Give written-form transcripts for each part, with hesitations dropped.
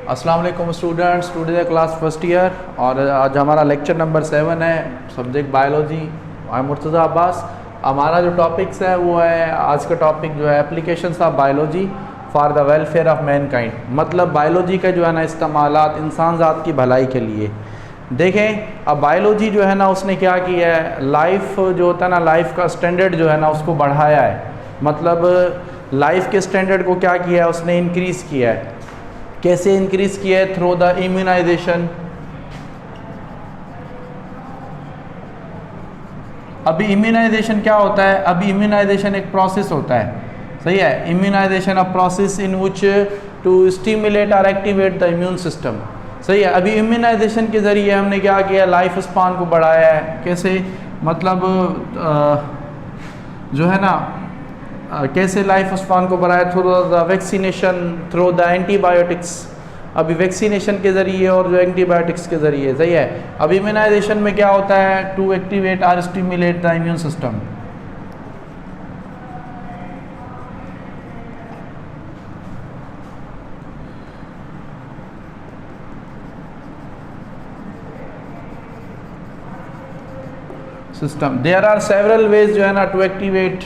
अस्सलाम वालेकुम students, today class first year और आज हमारा लेक्चर नंबर 7 है, सब्जेक्ट बायोलॉजी। आई मुर्तज़ा अब्बास। हमारा जो टॉपिक्स है वो है, आज का टॉपिक जो है applications of biology for the welfare of Mankind. मतलब बायोलॉजी का जो है ना इस्तेमालात इंसान ज़ात की भलाई के लिए। देखें अब बायोलॉजी जो है ना उसने क्या किया है, लाइफ जो होता है ना, लाइफ का स्टैंडर्ड जो है ना उसको बढ़ाया है। मतलब लाइफ के स्टैंडर्ड को क्या किया है, उसने इंक्रीज़ किया है। कैसे इंक्रीज़ किया है? Through the immunization. अभी इम्यूनाइजेशन क्या होता है? अभी इम्यूनाइजेशन एक प्रोसेस होता है, सही है। Immunization a process in which to stimulate और एक्टिवेट द इम्यून सिस्टम, सही है। अभी इम्यूनाइजेशन के ज़रिए हमने क्या किया, लाइफ स्पान को बढ़ाया है। कैसे? मतलब जो है ना कैसे लाइफ स्पान को बढ़ाया? Through the vaccination, through the antibiotics. अभी वैक्सीनेशन के ज़रिए और जो एंटीबायोटिक्स के ज़रिए, सही है। अब इम्यूनाइजेशन में क्या होता है? टू एक्टिवेट और stimulate the immune system. System there are several ways जो है ना to activate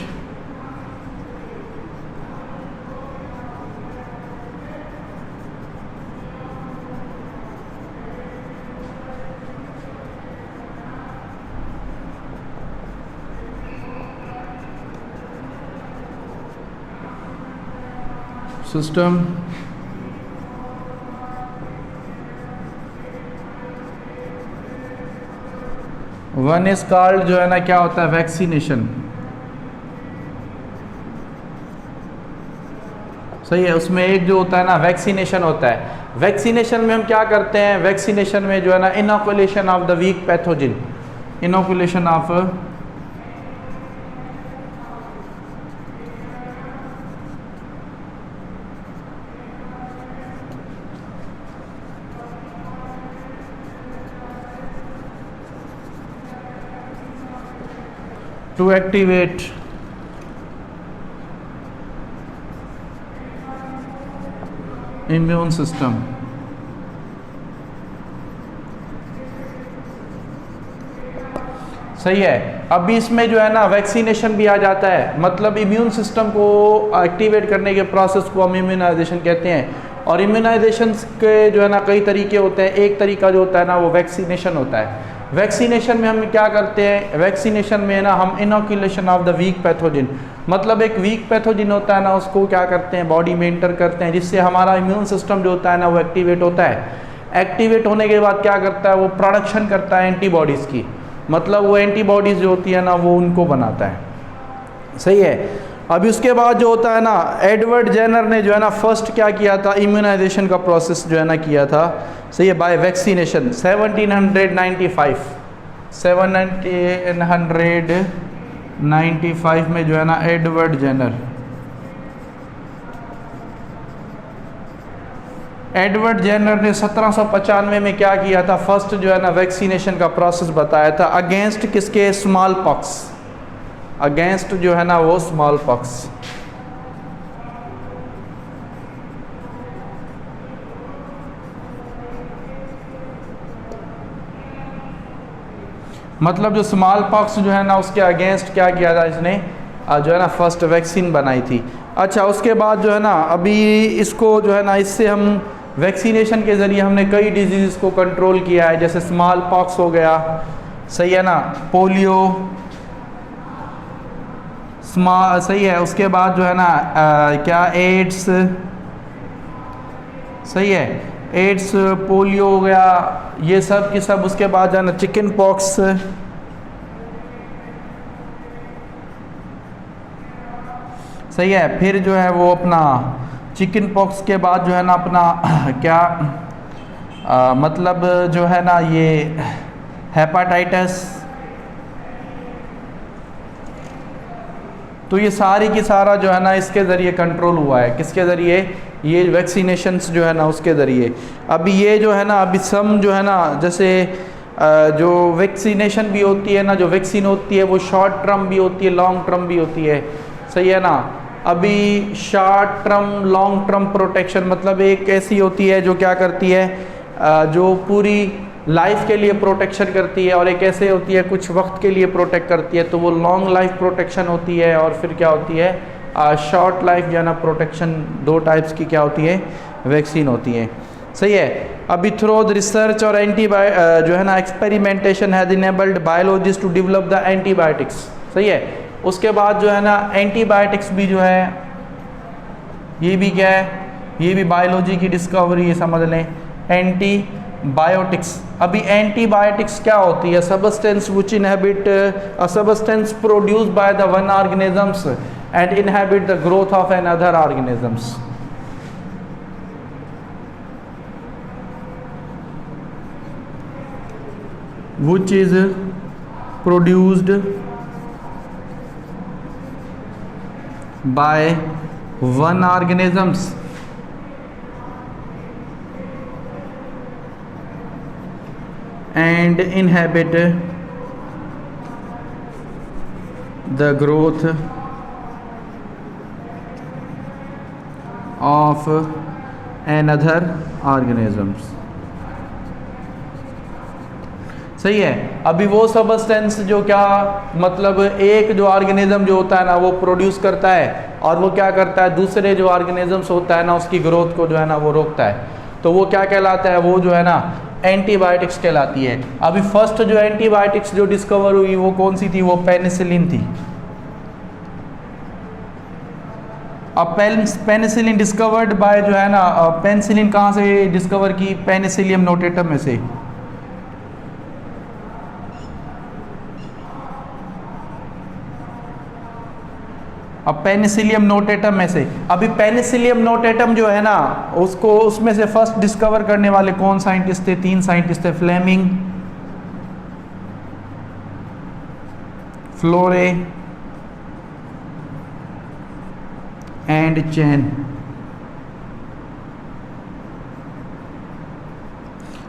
system. One is called जो है ना क्या होता है, वैक्सीनेशन, सही है। उसमें एक जो होता है ना वैक्सीनेशन होता है। वैक्सीनेशन में हम क्या करते हैं? वैक्सीनेशन में जो है ना inoculation of the weak pathogen, inoculation of to activate immune system। सही है। अभी इसमें जो है ना वैक्सीनेशन भी आ जाता है। मतलब इम्यून सिस्टम को एक्टिवेट करने के प्रोसेस को हम इम्यूनाइजेशन कहते हैं। और इम्यूनाइजेशन के जो है ना कई तरीके होते हैं। एक तरीका जो होता है ना वो वैक्सीनेशन होता है। वैक्सीनेशन में हम क्या करते हैं? वैक्सीनेशन में ना हम inoculation of the weak pathogen, मतलब एक वीक पैथोजन होता है ना उसको क्या करते हैं, बॉडी में इंटर करते हैं, जिससे हमारा इम्यून सिस्टम जो होता है ना वो एक्टिवेट होता है। एक्टिवेट होने के बाद क्या करता है, वो प्रोडक्शन करता है एंटीबॉडीज़ की। मतलब वो एंटीबॉडीज़ जो होती है ना वो उनको बनाता है, सही है। अभी उसके बाद जो होता है ना, एडवर्ड जेनर ने जो है ना फर्स्ट क्या किया था, इम्यूनाइजेशन का प्रोसेस जो है ना किया था, सही है, बाय वैक्सीनेशन। 1795 में जो है ना एडवर्ड जेनर ने 1795 में क्या किया था, फर्स्ट जो है ना वैक्सीनेशन का प्रोसेस बताया था। अगेंस्ट किसके? Small pox. अगेंस्ट जो है ना वो स्मॉल पॉक्स। मतलब जो स्मॉल पॉक्स जो है ना उसके अगेंस्ट क्या किया था इसने, जो है ना फर्स्ट वैक्सीन बनाई थी। अच्छा, उसके बाद जो है ना अभी इसको जो है ना इससे हम वैक्सीनेशन के ज़रिए हमने कई डिजीज़ को कंट्रोल किया है। जैसे स्मॉल पॉक्स हो गया, सही है ना, पोलियो, सही है। उसके बाद जो है ना क्या एड्स, सही है, एड्स, पोलियो हो गया, ये सब की सब। उसके बाद जो है ना चिकन पॉक्स, सही है। फिर जो है वो अपना चिकन पॉक्स के बाद जो है ना अपना क्या मतलब जो है ना ये हेपाटाइटिस। तो ये सारी की सारा जो है ना इसके ज़रिए कंट्रोल हुआ है। किसके ज़रिए? ये वैक्सीनेशंस जो है ना उसके ज़रिए। अभी ये जो है ना अभी सम जो है ना जैसे जो वैक्सीनेशन भी होती है ना, जो वैक्सीन होती है वो शॉर्ट टर्म भी होती है, लॉन्ग टर्म भी होती है, सही है ना। अभी short term long term protection मतलब एक ऐसी होती है जो क्या करती है, जो पूरी लाइफ के लिए प्रोटेक्शन करती है, और एक ऐसे होती है कुछ वक्त के लिए प्रोटेक्ट करती है, तो वो लॉन्ग लाइफ प्रोटेक्शन होती है। और फिर क्या होती है, शॉर्ट लाइफ जो है ना प्रोटेक्शन, दो टाइप्स की क्या होती है, वैक्सीन होती है। सही है। अभी थ्रू द रिसर्च और जो है ना experimentation has enabled biologist to develop the antibiotics. सही है। उसके बाद जो है ना एंटीबायोटिक्स भी जो है, ये भी क्या है, ये भी बायोलॉजी की डिस्कवरी है, समझ लें। एंटीबायोटिक्स, अभी एंटीबायोटिक्स क्या होती है, substance which inhibit a substance produced by the one organisms and inhibit the growth of an other organisms. which is produced by one organisms and inhibit the growth of another organisms। सही है। अभी वो substance जो क्या मतलब एक जो organism जो होता है ना वो प्रोड्यूस करता है, और वो क्या करता है, दूसरे जो ऑर्गेनिजम्स होता है ना उसकी ग्रोथ को जो है ना वो रोकता है, तो वो क्या कहलाता है, वो जो है ना एंटीबायोटिक्स कहलाती है। अभी फर्स्ट जो एंटीबायोटिक्स जो डिस्कवर हुई वो कौन सी थी, वो पेनिसिलिन थी। अब पेनिसिलिन डिस्कवर्ड बाय जो है ना, पेनिसिलिन कहाँ से डिस्कवर की, पेनिसिलियम नोटेटम में से। अब पेनिसिलियम नोटेटम में से, अभी पेनिसिलियम नोटेटम जो है ना उसको, उसमें से फर्स्ट डिस्कवर करने वाले कौन साइंटिस्ट थे, तीन साइंटिस्ट थे, फ्लेमिंग, फ्लोरे एंड चैन।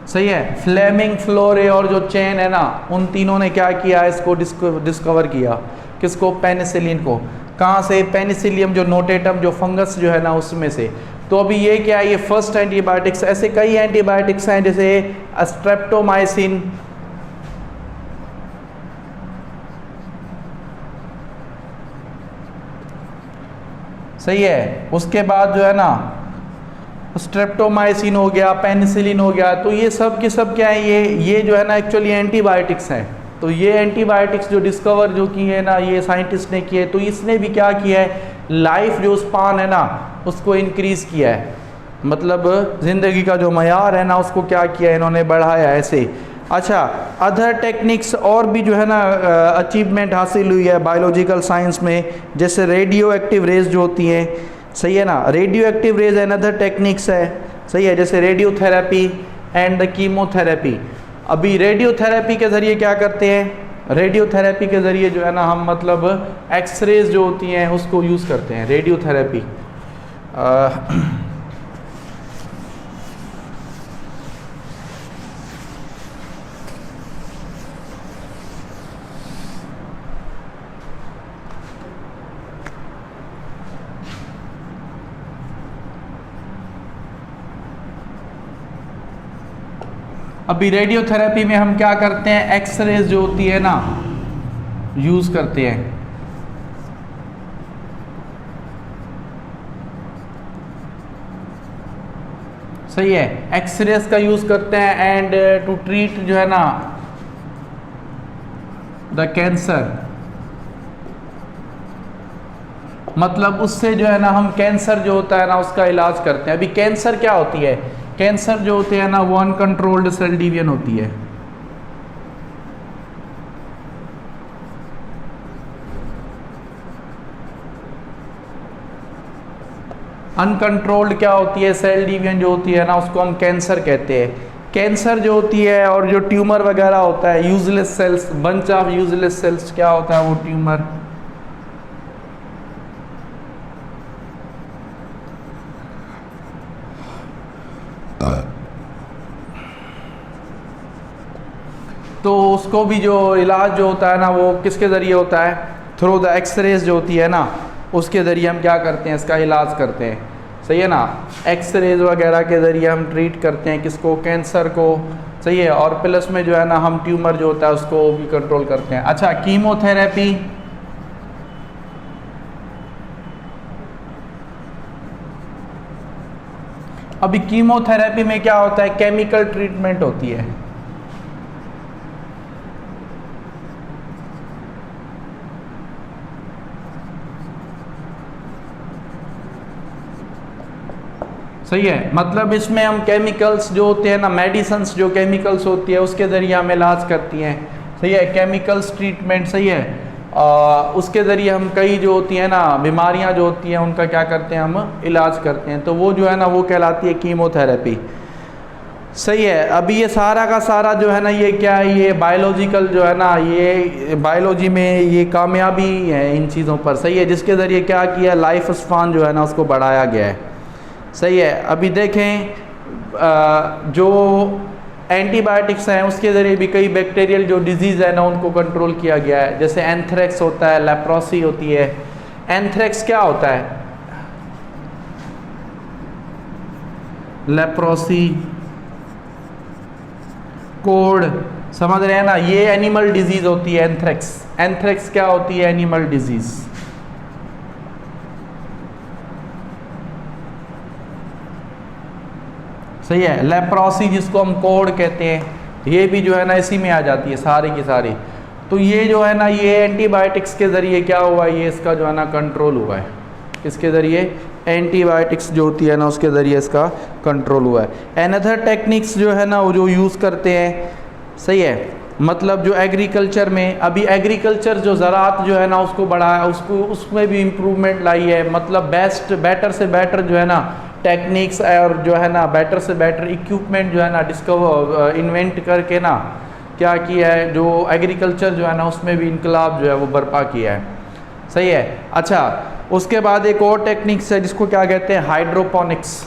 सही है। फ्लेमिंग, फ्लोरे और जो चैन है ना, उन तीनों ने क्या किया, इसको डिस्कवर किया, किसको, पेनिसिलिन को। कहाँ से, पेनिसिलियम जो नोटेटम जो फंगस जो है ना उसमें से। तो अभी ये क्या है, ये फर्स्ट एंटीबायोटिक्स। ऐसे कई एंटीबायोटिक्स हैं जैसे स्ट्रेप्टोमाइसिन, सही है। उसके बाद जो है ना स्ट्रेप्टोमाइसिन हो गया, पेनिसिलिन हो गया, तो ये सब के सब क्या है, ये जो है ना एक्चुअली एंटीबायोटिक्स हैं। तो ये एंटीबायोटिक्स जो डिस्कवर जो की है ना ये साइंटिस्ट ने किए, तो इसने भी क्या किया है, लाइफ जो स्पान है ना उसको इंक्रीज किया है, मतलब ज़िंदगी का जो मयार है ना उसको क्या किया है, इन्होंने बढ़ाया ऐसे। अच्छा, अदर टेक्निक्स और भी जो है ना अचीवमेंट हासिल हुई है बायोलॉजिकल साइंस में, जैसे रेडियो एक्टिव रेज जो होती हैं। सही है ना, radio active rays and other techniques है। सही है, जैसे रेडियोथेरेपी एंड द कीमोथेरेपी। अभी रेडियोथेरेपी के ज़रिए क्या करते हैं, रेडियोथेरेपी के ज़रिए जो है ना हम मतलब एक्सरेज जो होती हैं उसको यूज़ करते हैं, रेडियोथेरेपी। अभी रेडियोथेरेपी में हम क्या करते हैं, एक्सरेज जो होती है ना यूज़ करते हैं। सही है, एक्सरेज का यूज़ करते हैं एंड टू ट्रीट जो है ना द कैंसर, मतलब उससे जो है ना हम कैंसर जो होता है ना उसका इलाज करते हैं। अभी कैंसर क्या होती है, कैंसर जो होते हैं ना वो अनकंट्रोल्ड सेल डिवीजन होती है। अनकंट्रोल्ड क्या होती है, सेल डिवीजन जो होती है ना उसको हम कैंसर कहते हैं। कैंसर जो होती है और जो ट्यूमर वगैरह होता है, useless cells, bunch of useless cells क्या होता है वो ट्यूमर। तो उसको भी जो इलाज जो होता है ना वो किसके ज़रिए होता है, थ्रू द एक्सरेज जो होती है ना उसके ज़रिए हम क्या करते हैं, इसका इलाज करते हैं, सही है ना। एक्सरेज वगैरह के ज़रिए हम ट्रीट करते हैं किसको, कैंसर को, सही है। और प्लस में जो है ना हम ट्यूमर जो होता है उसको भी कंट्रोल करते हैं। अच्छा, कीमोथेरेपी, अभी कीमोथेरेपी में क्या होता है, केमिकल ट्रीटमेंट होती है। सही है, मतलब इसमें हम केमिकल्स जो होते हैं ना, मेडिसिन्स जो केमिकल्स होती है उसके ज़रिए हम इलाज करती हैं, सही है, केमिकल्स ट्रीटमेंट, सही है। उसके ज़रिए हम कई जो होती हैं ना बीमारियां जो होती हैं उनका क्या करते हैं, हम इलाज करते हैं, तो वो जो है ना वो कहलाती है कीमोथेरेपी, सही है। अभी ये सारा का सारा जो है ना ये क्या है, ये बायोलॉजिकल जो है ना, ये बायोलॉजी में ये कामयाबी है इन चीज़ों पर, सही है, जिसके ज़रिए क्या किया, लाइफ स्पान जो है ना उसको बढ़ाया गया है, सही है। अभी देखें जो एंटीबायोटिक्स हैं उसके ज़रिए भी कई बैक्टीरियल जो डिजीज़ है ना उनको कंट्रोल किया गया है, जैसे एंथ्रेक्स होता है, लेप्रोसी होती है। एंथ्रेक्स क्या होता है, लेप्रोसी, कोड, समझ रहे हैं ना, ये एनिमल डिजीज़ होती है एंथ्रेक्स। एंथ्रेक्स क्या होती है, एनिमल डिजीज़, सही है। लेप्रोसी जिसको हम कोड कहते हैं, ये भी जो है ना इसी में आ जाती है सारी की सारी। तो ये जो है ना ये एंटीबायोटिक्स के ज़रिए क्या हुआ, ये इसका जो है ना कंट्रोल हुआ है, इसके ज़रिए एंटीबायोटिक्स जो होती है ना उसके ज़रिए इसका कंट्रोल हुआ है। एनदर टेक्निक्स जो है ना वो जो यूज़ करते हैं, सही है, मतलब जो एग्रीकल्चर में, अभी एग्रीकल्चर जो ज़राअत जो है ना उसको बढ़ाया, उसको उसमें भी इम्प्रूवमेंट लाई है, मतलब बेटर से बेटर जो है ना टेक्निक्स और जो है ना बेटर से बेटर इक्विपमेंट जो है ना डिस्कवर इन्वेंट करके ना क्या किया है, जो एग्रीकल्चर जो है ना उसमें भी इनकलाब जो है वो बर्पा किया है, सही है। अच्छा, उसके बाद एक और टेक्निक्स है जिसको क्या कहते हैं, हाइड्रोपोनिक्स।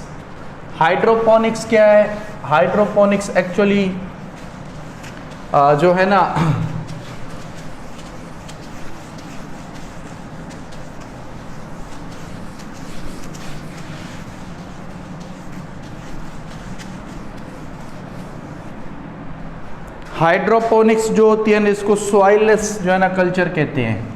हाइड्रोपोनिक्स क्या है, हाइड्रोपोनिक्स एक्चुअली जो है ना हाइड्रोपोनिक्स जो होती है ना इसको सॉइललेस जो है ना कल्चर कहते हैं।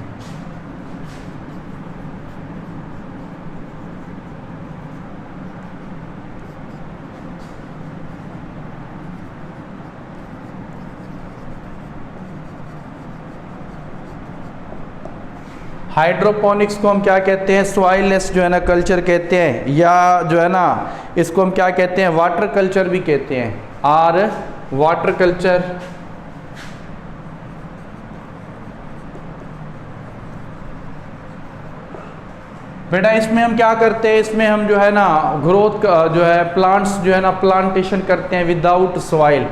हाइड्रोपोनिक्स को हम क्या कहते हैं, सॉइललेस जो है ना कल्चर कहते हैं, या जो है ना इसको हम क्या कहते हैं, वाटर कल्चर भी कहते हैं, और वाटर कल्चर। बेटा इसमें हम क्या करते हैं, इसमें हम जो है ना ग्रोथ जो है प्लांट्स जो है ना प्लांटेशन करते हैं विदाउट सॉइल,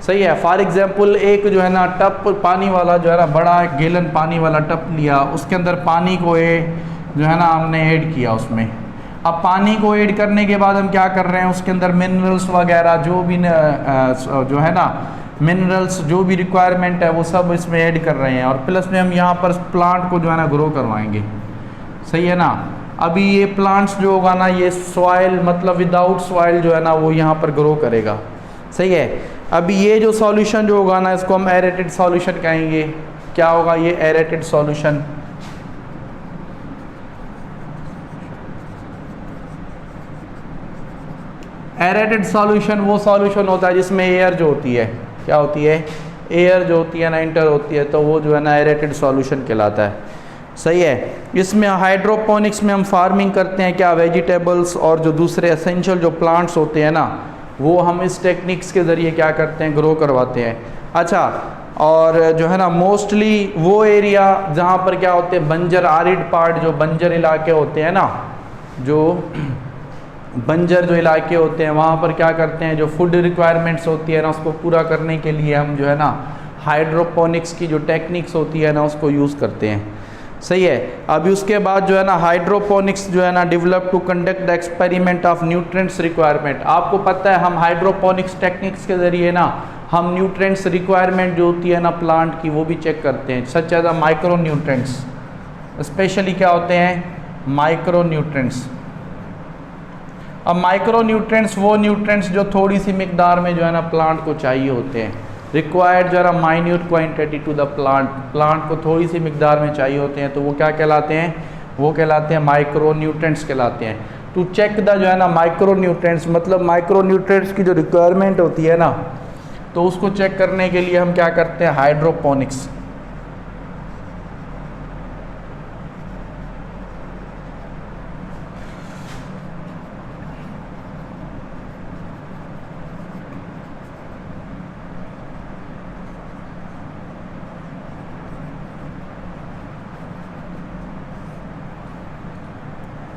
सही है। फॉर एग्जांपल एक जो है ना टप पानी वाला जो है ना बड़ा गैलन पानी वाला टप लिया, उसके अंदर पानी को जो है ना हमने ऐड किया उसमें। अब पानी को ऐड करने के बाद हम क्या कर रहे हैं, उसके अंदर मिनरल्स वगैरह जो भी जो है ना मिनरल्स जो भी रिक्वायरमेंट है वो सब इसमें ऐड कर रहे हैं, और प्लस में हम यहाँ पर प्लांट को जो है ना ग्रो करवाएंगे, सही है ना। अभी ये प्लांट्स जो होगा ना ये सॉइल मतलब विदाउट सॉइल जो है ना वो यहाँ पर ग्रो करेगा, सही है। अभी ये जो सॉल्यूशन जो होगा ना इसको हम एरेटेड सॉल्यूशन कहेंगे। क्या होगा ये एरेटेड सॉल्यूशन, एरेटेड सॉल्यूशन वो सॉल्यूशन होता है जिसमें एयर जो होती है, क्या होती है, एयर जो होती है ना इंटर होती है, तो वो जो है ना एरेटेड सॉल्यूशन कहलाता है, सही है। इसमें हाइड्रोपोनिक्स में हम फार्मिंग करते हैं क्या, वेजिटेबल्स और जो दूसरे एसेंशियल जो प्लांट्स होते हैं ना वो हम इस टेक्निक्स के ज़रिए क्या करते हैं, ग्रो करवाते हैं। अच्छा, और जो है ना मोस्टली वो एरिया जहाँ पर क्या होते हैं बंजर आरिड पार्ट, जो बंजर इलाके होते हैं ना, जो बंजर जो इलाके होते हैं वहाँ पर क्या करते हैं, जो फूड रिक्वायरमेंट्स होती है ना उसको पूरा करने के लिए हम जो है ना हाइड्रोपोनिक्स की जो टेक्निक्स होती है ना उसको यूज़ करते हैं, सही है। अभी उसके बाद जो है ना हाइड्रोपोनिक्स जो है ना develop to conduct the experiment of nutrients requirement. आपको पता है हम हाइड्रोपोनिक्स टेक्निक्स के ज़रिए ना हम न्यूट्रिएंट्स रिक्वायरमेंट जो होती है ना प्लांट की वो भी चेक करते हैं, such as a micro nutrients. Specially क्या होते हैं, माइक्रो न्यूट्रेंट्स। अब माइक्रो न्यूट्रेंट्स वो न्यूट्रेंट्स जो थोड़ी सी मिकदार में जो है ना प्लांट को चाहिए होते हैं, रिक्वायर्ड जो है ना minute quantity to the plant, plant को थोड़ी सी मिकदार में चाहिए होते हैं, तो वो क्या कहलाते हैं, वो कहलाते हैं माइक्रो न्यूट्रेंट्स कहलाते हैं। टू चेक द जो है ना माइक्रो न्यूट्रेंट्स, मतलब माइक्रो न्यूट्रेंट्स की जो रिक्वायरमेंट होती है ना, तो उसको चेक करने के लिए हम क्या करते हैं, हाइड्रोपोनिक्स।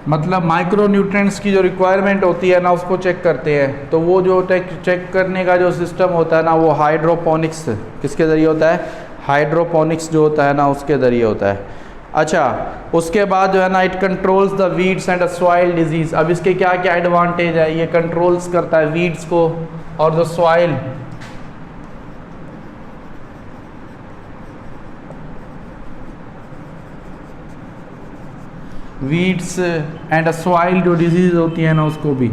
मतलब माइक्रो न्यूट्रिएंट्स की जो रिक्वायरमेंट होती है ना उसको चेक करते हैं, तो वो जो चेक करने का जो सिस्टम होता है ना वो हाइड्रोपोनिक्स किसके ज़रिए होता है, हाइड्रोपोनिक्स जो होता है ना उसके ज़रिए होता है। अच्छा, उसके बाद जो है ना it controls the weeds and soil disease. अब इसके क्या क्या एडवांटेज है, ये कंट्रोल्स करता है वीड्स को और the soil, weeds and soil जो डिजीज होती है ना उसको भी।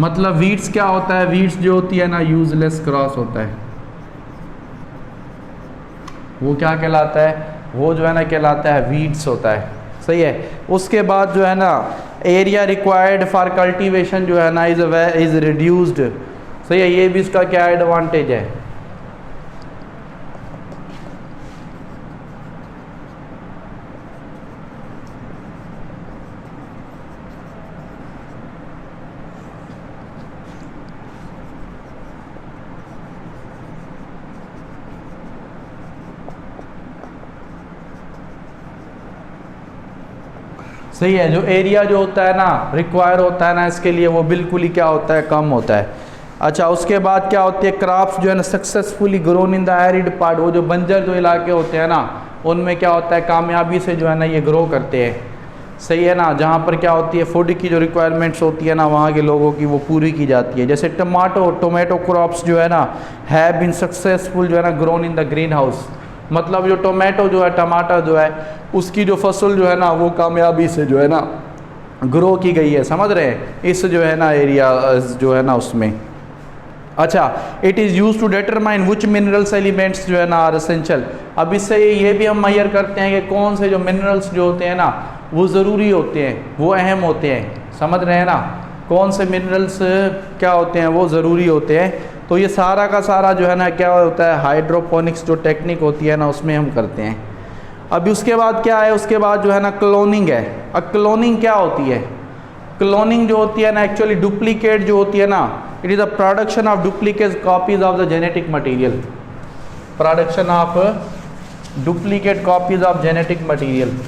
मतलब वीड्स क्या होता है, वीड्स जो होती है ना यूजलेस क्रॉस होता है, वो क्या कहलाता है, वो जो है ना कहलाता है वीड्स होता है। सही है। उसके बाद जो है ना एरिया रिक्वायर्ड फॉर कल्टीवेशन जो है ना इज रिड्यूस्ड। सही है, ये भी इसका क्या एडवांटेज है। सही है, जो एरिया जो होता है ना रिक्वायर होता है ना इसके लिए वो बिल्कुल ही क्या होता है, कम होता है। अच्छा, उसके बाद क्या होती है, क्रॉप्स जो है ना successfully grown in the arid part, वो जो बंजर जो इलाके होते हैं ना उनमें क्या होता है, कामयाबी से जो है ना ये ग्रो करते हैं। सही है ना, जहाँ पर क्या होती है फूड की जो रिक्वायरमेंट्स होती है ना वहाँ के लोगों की वो पूरी की जाती है। जैसे टोमेटो क्रॉप्स जो है ना हैव बीन सक्सेसफुल जो है ना grown in the green house. मतलब जो टोमेटो जो है, टमाटर जो है, उसकी जो फसल जो है ना वो कामयाबी से जो है ना ग्रो की गई है। समझ रहे हैं, इस जो है ना एरिया जो है ना उसमें। अच्छा, it is use to determine which minerals elements जो है ना आर एसेंशियल। अब इससे ये भी हम मेजर करते हैं कि कौन से जो मिनरल्स जो होते हैं ना वो ज़रूरी होते हैं, वो अहम होते हैं। समझ रहे हैं ना, कौन से मिनरल्स क्या होते हैं वो ज़रूरी होते हैं। तो ये सारा का सारा जो है ना क्या होता है, हाइड्रोपोनिक्स जो टेक्निक होती है ना उसमें हम करते हैं। अभी उसके बाद क्या है, उसके बाद जो है ना क्लोनिंग है। अब क्लोनिंग क्या होती है, क्लोनिंग जो होती है ना एक्चुअली डुप्लीकेट जो होती है ना, it is the production of duplicate copies of the genetic material, production of duplicate copies of genetic material.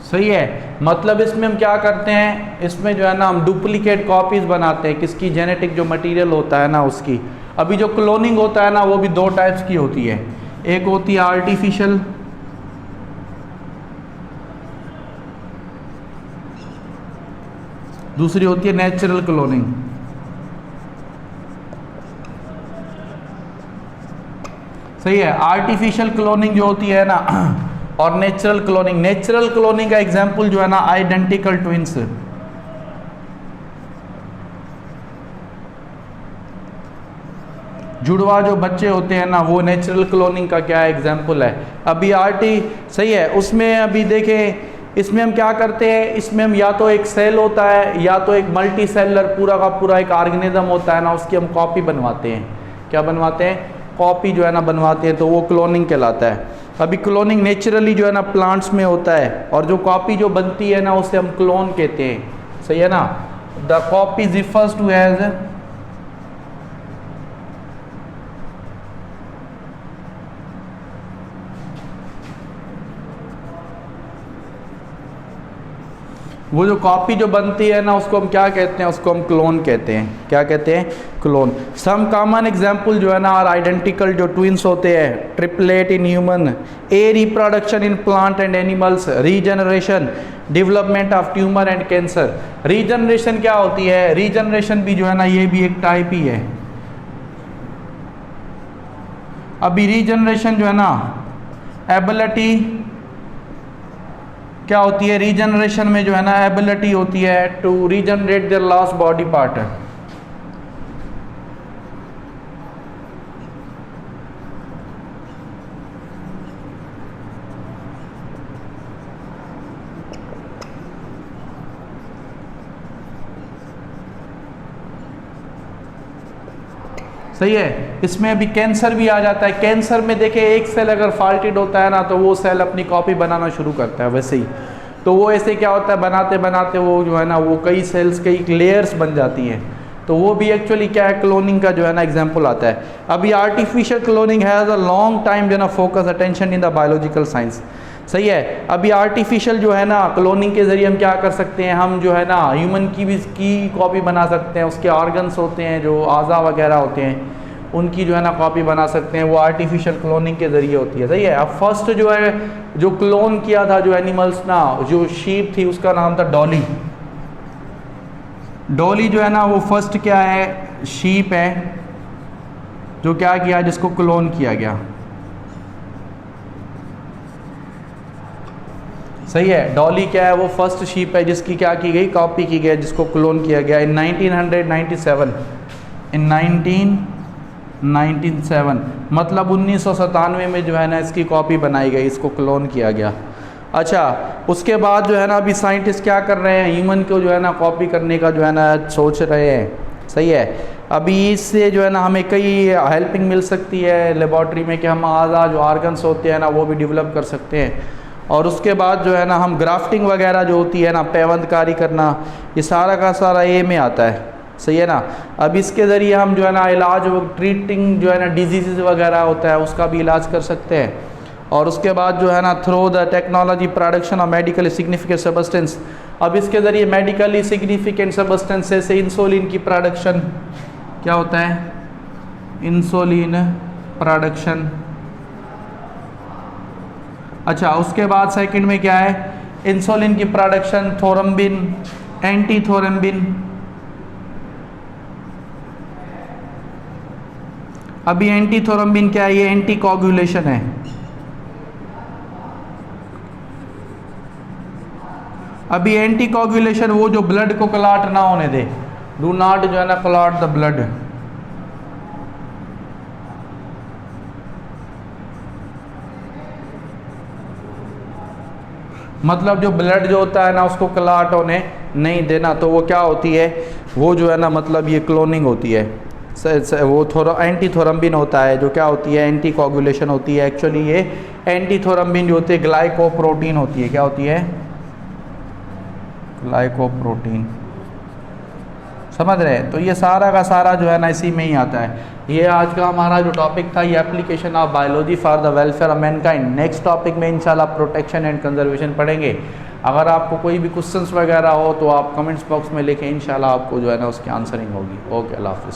सही है, मतलब इसमें हम क्या करते हैं, इसमें जो है ना हम डुप्लीकेट कॉपीज बनाते हैं किसकी, जेनेटिक जो मटेरियल होता है ना उसकी। अभी जो क्लोनिंग होता है ना वो भी दो टाइप्स की होती है, एक होती है आर्टिफिशियल, दूसरी होती है नेचुरल क्लोनिंग। सही है, आर्टिफिशियल क्लोनिंग जो होती है ना और नेचुरल क्लोनिंग। नेचुरल क्लोनिंग का एग्जांपल जो है ना आइडेंटिकल ट्विंस, जुड़वा जो बच्चे होते हैं ना वो नेचुरल क्लोनिंग का क्या एग्जांपल है। अभी सही है, उसमें अभी देखें इसमें हम क्या करते हैं, इसमें हम या तो एक सेल होता है या तो एक मल्टी सेलर पूरा का पूरा एक ऑर्गेनिज्म होता है ना, उसकी हम कॉपी बनवाते हैं। क्या बनवाते हैं, कॉपी जो है ना बनवाते हैं, तो वो क्लोनिंग कहलाता है। अभी क्लोनिंग नेचुरली जो है ना प्लांट्स में होता है, और जो कॉपी जो बनती है ना उसे हम क्लोन कहते हैं, सही है ना। The copy refers to as, वो जो कॉपी जो बनती है ना उसको हम क्या कहते हैं, उसको हम क्लोन कहते हैं। क्या कहते हैं? क्लोन। सम कॉमन एग्जांपल जो है ना आर आइडेंटिकल, जो ट्विंस होते हैं, triplet in human, A reproduction in plant and animals, regeneration, development of tumour and cancer. Regeneration क्या होती है? रीजनरेशन भी जो है ना ये भी एक टाइप ही है। अभी रीजनरेशन जो है ना एबिलिटी क्या होती है? रीजनरेशन में जो है ना एबिलिटी होती है to regenerate their lost body part. सही है। इसमें अभी कैंसर भी आ जाता है। कैंसर में देखिए एक सेल अगर फाल्टेड होता है ना तो वो सेल अपनी कॉपी बनाना शुरू करता है वैसे ही। तो वो ऐसे क्या होता है, बनाते बनाते वो जो है ना वो कई सेल्स, कई लेयर्स बन जाती हैं। तो वो भी एक्चुअली क्या है, क्लोनिंग का जो है ना एग्जाम्पल आता है। अभी artificial cloning has a long time जो है ना focus attention in the biological science. सही है। अभी आर्टिफिशियल जो है ना क्लोनिंग के ज़रिए हम क्या कर सकते हैं, हम जो है ना ह्यूमन की भी की कॉपी बना सकते हैं। उसके ऑर्गन्स होते हैं, जो आज़ा वगैरह होते हैं, उनकी जो है ना कॉपी बना सकते हैं। वो आर्टिफिशियल क्लोनिंग के ज़रिए होती है। सही है। अब फर्स्ट जो है जो क्लोन किया था जो एनिमल्स ना, जो शीप थी उसका नाम था डॉली। डॉली जो है ना वो फर्स्ट क्या है, शीप है जो क्या किया, जिसको क्लोन किया गया। सही है। डॉली क्या है, वो फर्स्ट शीप है जिसकी क्या की गई, कॉपी की गई, जिसको क्लोन किया गया इन 1997। इन 1997 मतलब 1997 में जो है ना इसकी कॉपी बनाई गई, इसको क्लोन किया गया। अच्छा, उसके बाद जो है ना अभी साइंटिस्ट क्या कर रहे हैं, ह्यूमन को जो है ना कॉपी करने का जो है ना सोच रहे हैं। सही है। अभी इससे जो है ना हमें कई हेल्पिंग मिल सकती है लेबॉर्ट्री में कि हम आज़ा जो ऑर्गन्स होते हैं ना वो भी डेवलप कर सकते हैं। और उसके बाद जो है ना हम ग्राफ्टिंग वगैरह जो होती है ना, पैवंदकारी करना, ये सारा का सारा ए में आता है। सही है ना। अब इसके ज़रिए हम जो है ना इलाज, ट्रीटिंग जो है ना डिजीज़ वगैरह होता है उसका भी इलाज कर सकते हैं। और उसके बाद जो है ना through the technology production of medically significant substance. अब इसके ज़रिए मेडिकली सिग्निफिकेंट सब्सटेंस से इंसुलिन की प्रोडक्शन क्या होता है, इंसुलिन प्रोडक्शन। अच्छा, उसके बाद सेकंड में क्या है, इंसुलिन की प्रोडक्शन, थोरम्बिन, एंटी थोरम्बिन। अभी एंटी थोरम्बिन क्या है, ये एंटी कोगुलेशन है। अभी एंटी कोगुलेशन वो जो ब्लड को क्लॉट ना होने दे, डू नॉट जो है ना क्लॉट द ब्लड। मतलब जो ब्लड जो होता है ना उसको क्लॉट होने नहीं देना, तो वो क्या होती है, वो जो है ना मतलब ये क्लोनिंग होती है। वो एंटी थोरम्बिन होता है जो क्या होती है, एंटी कोगुलेशन होती है। एक्चुअली ये एंटी थोरम्बिन जो होती है ग्लाइकोप्रोटीन होती है। क्या होती है, ग्लाइकोप्रोटीन। समझ रहे हैं। तो ये सारा का सारा जो है ना इसी में ही आता है। ये आज का हमारा जो टॉपिक था, ये application of biology for the welfare of Mankind. Next topic में इंशाल्लाह प्रोटेक्शन एंड कंजर्वेशन पढ़ेंगे। अगर आपको कोई भी क्वेश्चंस वगैरह हो तो आप कमेंट्स बॉक्स में लिखें, इंशाल्लाह आपको जो है ना उसकी आंसरिंग होगी। ओके, अल्लाह हाफिज़।